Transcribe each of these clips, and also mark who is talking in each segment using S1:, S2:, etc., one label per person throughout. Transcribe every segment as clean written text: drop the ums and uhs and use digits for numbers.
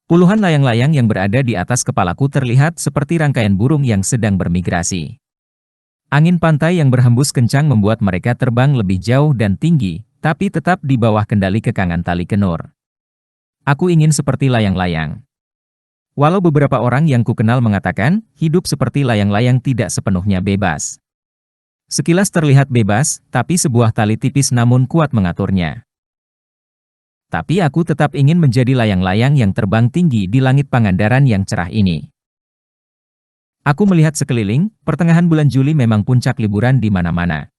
S1: Puluhan layang-layang yang berada di atas kepalaku terlihat seperti rangkaian burung yang sedang bermigrasi. Angin pantai yang berhembus kencang membuat mereka terbang lebih jauh dan tinggi, tapi tetap di bawah kendali kekangan tali kenur. Aku ingin seperti layang-layang. Walau beberapa orang yang kukenal mengatakan, hidup seperti layang-layang tidak sepenuhnya bebas. Sekilas terlihat bebas, tapi sebuah tali tipis namun kuat mengaturnya. Tapi aku tetap ingin menjadi layang-layang yang terbang tinggi di langit Pangandaran yang cerah ini. Aku melihat sekeliling, pertengahan bulan Juli memang puncak liburan di mana-mana.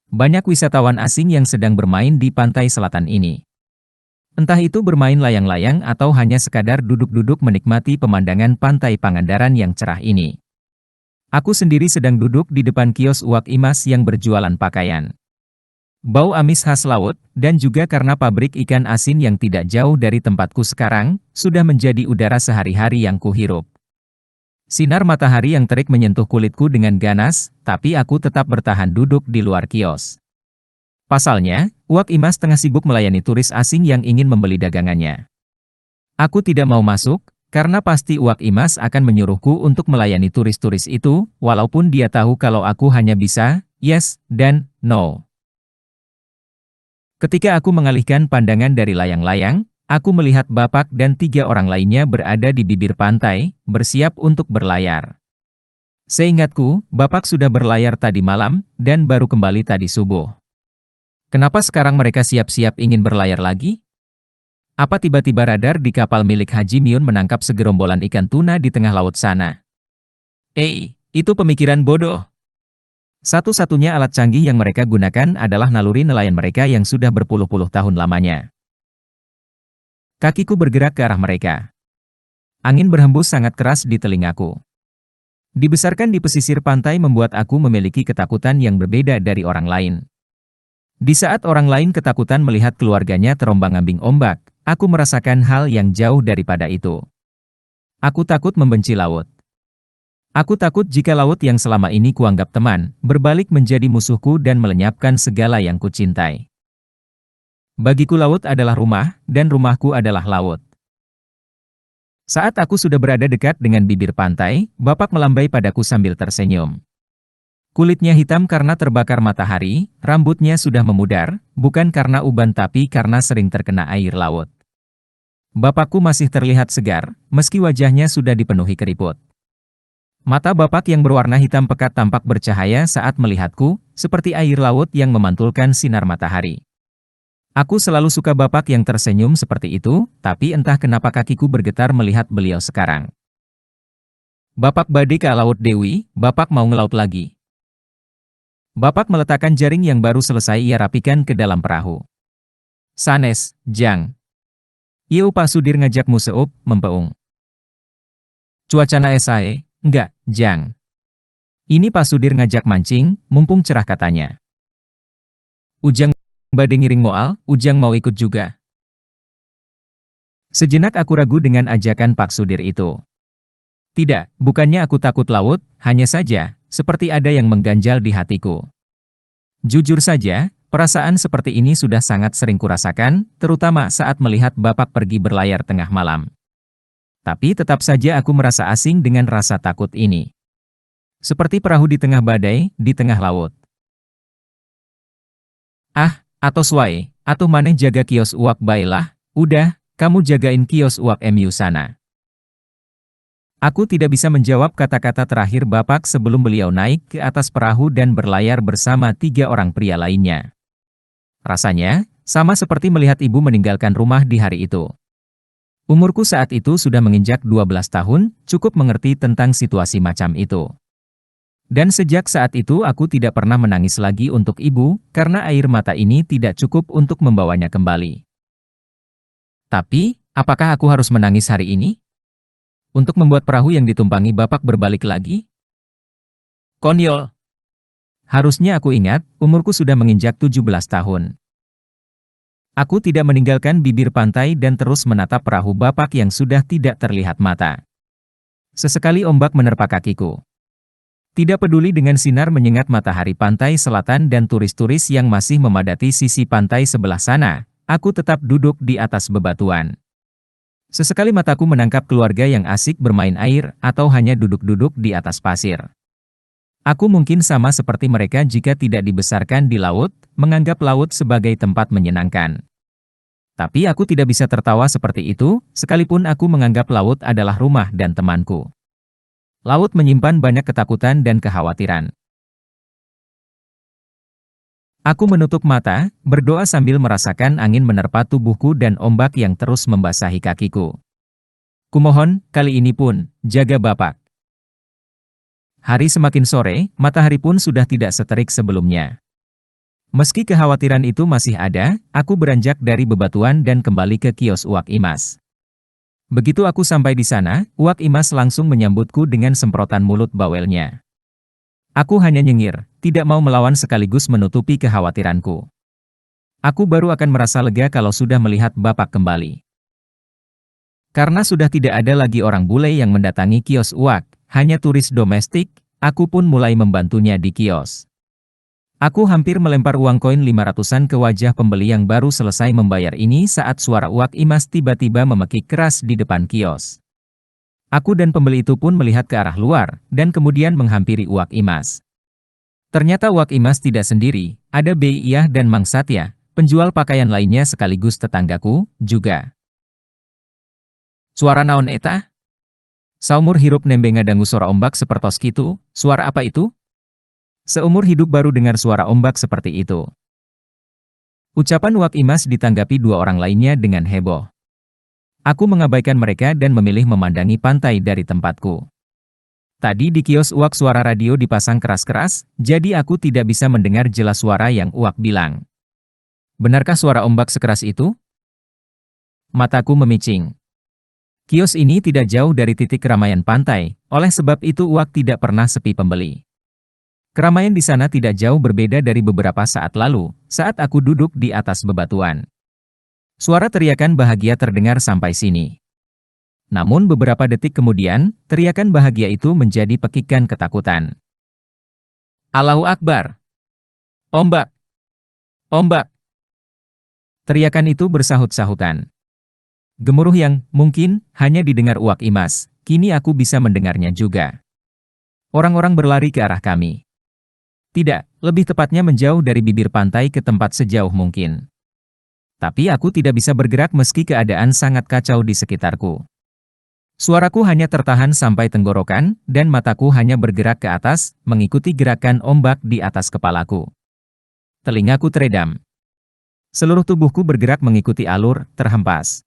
S1: Banyak wisatawan asing yang sedang bermain di pantai selatan ini. Entah itu bermain layang-layang atau hanya sekadar duduk-duduk menikmati pemandangan pantai Pangandaran yang cerah ini. Aku sendiri sedang duduk di depan kios Uwak Imas yang berjualan pakaian. Bau amis khas laut, dan juga karena pabrik ikan asin yang tidak jauh dari tempatku sekarang, sudah menjadi udara sehari-hari yang kuhirup. Sinar matahari yang terik menyentuh kulitku dengan ganas, tapi aku tetap bertahan duduk di luar kios. Pasalnya, Uwak Imas tengah sibuk melayani turis asing yang ingin membeli dagangannya. Aku tidak mau masuk, karena pasti Uwak Imas akan menyuruhku untuk melayani turis-turis itu, walaupun dia tahu kalau aku hanya bisa, yes, dan no. Ketika aku mengalihkan pandangan dari layang-layang, aku melihat Bapak dan 3 orang lainnya berada di bibir pantai, bersiap untuk berlayar. Seingatku, Bapak sudah berlayar tadi malam, dan baru kembali tadi subuh. Kenapa sekarang mereka siap-siap ingin berlayar lagi? Apa tiba-tiba radar di kapal milik Haji Miun menangkap segerombolan ikan tuna di tengah laut sana? Itu pemikiran bodoh. Satu-satunya alat canggih yang mereka gunakan adalah naluri nelayan mereka yang sudah berpuluh-puluh tahun lamanya. Kakiku bergerak ke arah mereka. Angin berhembus sangat keras di telingaku. Dibesarkan di pesisir pantai membuat aku memiliki ketakutan yang berbeda dari orang lain. Di saat orang lain ketakutan melihat keluarganya terombang-ambing ombak, aku merasakan hal yang jauh daripada itu. Aku takut membenci laut. Aku takut jika laut yang selama ini kuanggap teman, berbalik menjadi musuhku dan melenyapkan segala yang kucintai. Bagiku laut adalah rumah, dan rumahku adalah laut. Saat aku sudah berada dekat dengan bibir pantai, Bapak melambai padaku sambil tersenyum. Kulitnya hitam karena terbakar matahari, rambutnya sudah memudar, bukan karena uban tapi karena sering terkena air laut. Bapakku masih terlihat segar, meski wajahnya sudah dipenuhi keriput. Mata Bapak yang berwarna hitam pekat tampak bercahaya saat melihatku, seperti air laut yang memantulkan sinar matahari. Aku selalu suka Bapak yang tersenyum seperti itu, tapi entah kenapa kakiku bergetar melihat beliau sekarang. Bapak badai ke Laut Dewi, Bapak mau ngelaut lagi. Bapak meletakkan jaring yang baru selesai ia rapikan ke dalam perahu. Sanes, Jang. Ieu Pak Sudir ngajakmu seup, mempeung. Cuacana esae, enggak, Jang. Ini Pak Sudir ngajak mancing, mumpung cerah katanya. Ujang bade ngiring moal, Ujang mau ikut juga. Sejenak aku ragu dengan ajakan Pak Sudir itu. Tidak, bukannya aku takut laut, hanya saja, seperti ada yang mengganjal di hatiku. Jujur saja, perasaan seperti ini sudah sangat sering kurasakan, terutama saat melihat Bapak pergi berlayar tengah malam. Tapi tetap saja aku merasa asing dengan rasa takut ini. Seperti perahu di tengah badai, di tengah laut. Atau suai, atau maneh jaga kios Uwak baiklah, udah, kamu jagain kios Uwak MU sana. Aku tidak bisa menjawab kata-kata terakhir Bapak sebelum beliau naik ke atas perahu dan berlayar bersama 3 orang pria lainnya. Rasanya, sama seperti melihat ibu meninggalkan rumah di hari itu. Umurku saat itu sudah menginjak 12 tahun, cukup mengerti tentang situasi macam itu. Dan sejak saat itu aku tidak pernah menangis lagi untuk ibu, karena air mata ini tidak cukup untuk membawanya kembali. Tapi, apakah aku harus menangis hari ini? Untuk membuat perahu yang ditumpangi Bapak berbalik lagi? Konyol. Harusnya aku ingat, umurku sudah menginjak 17 tahun. Aku tidak meninggalkan bibir pantai dan terus menatap perahu Bapak yang sudah tidak terlihat mata. Sesekali ombak menerpa kakiku. Tidak peduli dengan sinar menyengat matahari pantai selatan dan turis-turis yang masih memadati sisi pantai sebelah sana, aku tetap duduk di atas bebatuan. Sesekali mataku menangkap keluarga yang asik bermain air atau hanya duduk-duduk di atas pasir. Aku mungkin sama seperti mereka jika tidak dibesarkan di laut, menganggap laut sebagai tempat menyenangkan. Tapi aku tidak bisa tertawa seperti itu, sekalipun aku menganggap laut adalah rumah dan temanku. Laut menyimpan banyak ketakutan dan kekhawatiran. Aku menutup mata, berdoa sambil merasakan angin menerpa tubuhku dan ombak yang terus membasahi kakiku. Kumohon, kali ini pun, jaga Bapak. Hari semakin sore, matahari pun sudah tidak seterik sebelumnya. Meski kekhawatiran itu masih ada, aku beranjak dari bebatuan dan kembali ke kios Uwak Imas. Begitu aku sampai di sana, Uwak Imas langsung menyambutku dengan semprotan mulut bawelnya. Aku hanya nyengir, tidak mau melawan sekaligus menutupi kekhawatiranku. Aku baru akan merasa lega kalau sudah melihat Bapak kembali. Karena sudah tidak ada lagi orang bule yang mendatangi kios Uwak, hanya turis domestik, aku pun mulai membantunya di kios. Aku hampir melempar uang koin 500-an ke wajah pembeli yang baru selesai membayar ini saat suara Uwak Imas tiba-tiba memekik keras di depan kios. Aku dan pembeli itu pun melihat ke arah luar, dan kemudian menghampiri Uwak Imas. Ternyata Uwak Imas tidak sendiri, ada Beiyah dan Mang Satya, penjual pakaian lainnya sekaligus tetanggaku, juga. Suara naon eta? Saumur hirup nembe ngadangu suara ombak sepertos kitu, suara apa itu? Seumur hidup baru dengar suara ombak seperti itu. Ucapan Uwak Imas ditanggapi dua orang lainnya dengan heboh. Aku mengabaikan mereka dan memilih memandangi pantai dari tempatku. Tadi di kios Uwak suara radio dipasang keras-keras, jadi aku tidak bisa mendengar jelas suara yang Uwak bilang. Benarkah suara ombak sekeras itu? Mataku memicing. Kios ini tidak jauh dari titik keramaian pantai, oleh sebab itu Uwak tidak pernah sepi pembeli. Keramaian di sana tidak jauh berbeda dari beberapa saat lalu, saat aku duduk di atas bebatuan. Suara teriakan bahagia terdengar sampai sini. Namun beberapa detik kemudian, teriakan bahagia itu menjadi pekikan ketakutan. Allahu Akbar! Ombak! Ombak! Teriakan itu bersahut-sahutan. Gemuruh yang, mungkin, hanya didengar Uwak Imas, kini aku bisa mendengarnya juga. Orang-orang berlari ke arah kami. Tidak, lebih tepatnya menjauh dari bibir pantai ke tempat sejauh mungkin. Tapi aku tidak bisa bergerak meski keadaan sangat kacau di sekitarku. Suaraku hanya tertahan sampai tenggorokan, dan mataku hanya bergerak ke atas, mengikuti gerakan ombak di atas kepalaku. Telingaku teredam. Seluruh tubuhku bergerak mengikuti alur, terhempas.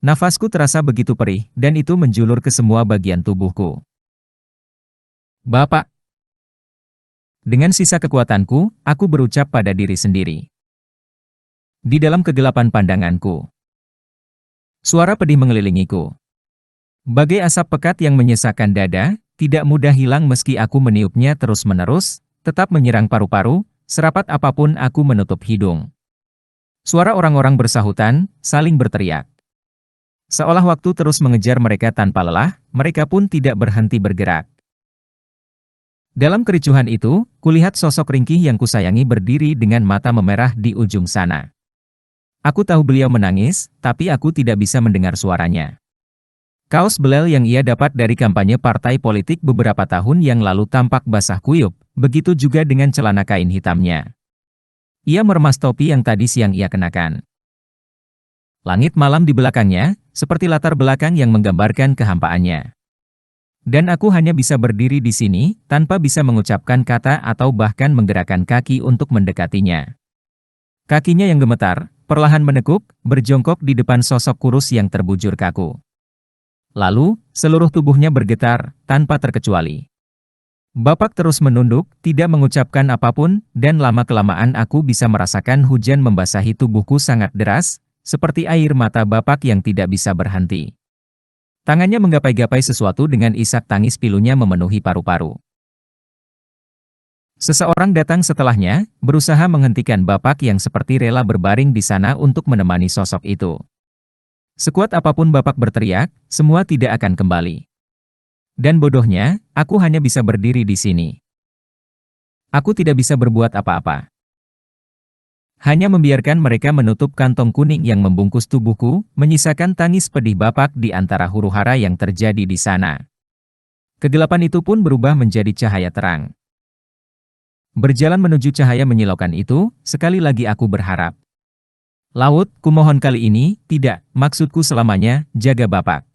S1: Nafasku terasa begitu perih, dan itu menjulur ke semua bagian tubuhku. Bapak! Dengan sisa kekuatanku, aku berucap pada diri sendiri. Di dalam kegelapan pandanganku. Suara pedih mengelilingiku. Bagai asap pekat yang menyesakkan dada, tidak mudah hilang meski aku meniupnya terus-menerus, tetap menyerang paru-paru, serapat apapun aku menutup hidung. Suara orang-orang bersahutan, saling berteriak. Seolah waktu terus mengejar mereka tanpa lelah, mereka pun tidak berhenti bergerak. Dalam kericuhan itu, kulihat sosok ringkih yang kusayangi berdiri dengan mata memerah di ujung sana. Aku tahu beliau menangis, tapi aku tidak bisa mendengar suaranya. Kaos belel yang ia dapat dari kampanye partai politik beberapa tahun yang lalu tampak basah kuyup, begitu juga dengan celana kain hitamnya. Ia meremas topi yang tadi siang ia kenakan. Langit malam di belakangnya, seperti latar belakang yang menggambarkan kehampaannya. Dan aku hanya bisa berdiri di sini, tanpa bisa mengucapkan kata atau bahkan menggerakkan kaki untuk mendekatinya. Kakinya yang gemetar, perlahan menekuk, berjongkok di depan sosok kurus yang terbujur kaku. Lalu, seluruh tubuhnya bergetar, tanpa terkecuali. Bapak terus menunduk, tidak mengucapkan apapun, dan lama-kelamaan aku bisa merasakan hujan membasahi tubuhku sangat deras, seperti air mata Bapak yang tidak bisa berhenti. Tangannya menggapai-gapai sesuatu dengan isak tangis pilunya memenuhi paru-paru. Seseorang datang setelahnya, berusaha menghentikan Bapak yang seperti rela berbaring di sana untuk menemani sosok itu. Sekuat apapun Bapak berteriak, semua tidak akan kembali. Dan bodohnya, aku hanya bisa berdiri di sini. Aku tidak bisa berbuat apa-apa. Hanya membiarkan mereka menutup kantong kuning yang membungkus tubuhku, menyisakan tangis pedih Bapak di antara huru-hara yang terjadi di sana. Kegelapan itu pun berubah menjadi cahaya terang. Berjalan menuju cahaya menyilaukan itu, sekali lagi aku berharap. Laut, kumohon kali ini, tidak, maksudku selamanya, jaga Bapak.